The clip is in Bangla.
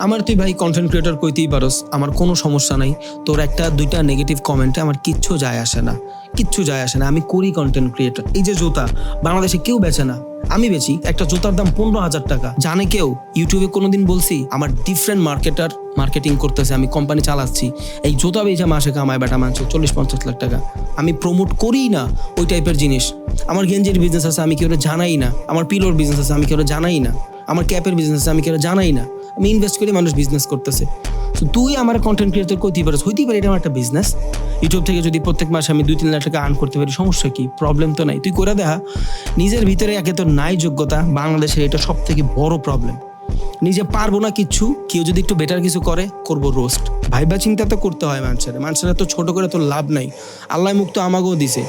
আমার তুই ভাই কন্টেন্ট ক্রিয়েটর কইতেই পারস, আমার কোনো সমস্যা নাই। তোর একটা দুইটা নেগেটিভ কমেন্টে আমার কিচ্ছু যায় আসে না, কিচ্ছু যায় আসে না। আমি করি কন্টেন্ট ক্রিয়েটর। এই যে জুতা বাংলাদেশে কেউ বেচে না, আমি বেচি। একটা জুতার দাম 15,000 টাকা। জানে কেউ? ইউটিউবে কোনোদিন বলছি আমার ডিফারেন্ট মার্কেটিং করতেছে, আমি কোম্পানি চালাচ্ছি, এই জুতা বেচা মাসে কামায় বেটা মানুষ 40-50 লাখ টাকা। আমি প্রমোট করি না ওই টাইপের জিনিস। আমার গেঞ্জির বিজনেস আছে, আমি কেউ জানাই না। আমার পিলোর বিজনেস আছে, আমি কেউ জানাই না। আমার ক্যাপের বিজনেস আছে, আমি কেউ জানাই না। আমি ইনভেস্ট করে মানুষ বিজনেস করতেছে। তো তুই আমার কন্টেন্ট ক্রিয়েটর করতেই পারিস, হইতেই পারে, এটা আমার একটা বিজনেস। ইউটিউব থেকে যদি প্রত্যেক মাসে আমি 2-3 লাখ টাকা আর্ন করতে পারি, সমস্যা কি? প্রবলেম তো নাই। তুই করে দেখা। নিজের ভিতরে একে তো নাই যোগ্যতা, বাংলাদেশে এটা সব থেকে বড় প্রবলেম। নিজে পারবো না কিচ্ছু, কেউ যদি একটু বেটার কিছু করে, করবো রোস্ট। ভাইবা চিন্তা তো করতে হয় মানুষের তো ছোট করে তো লাভ নাই। আল্লাহ মুক্ত আমাকেও দিছে।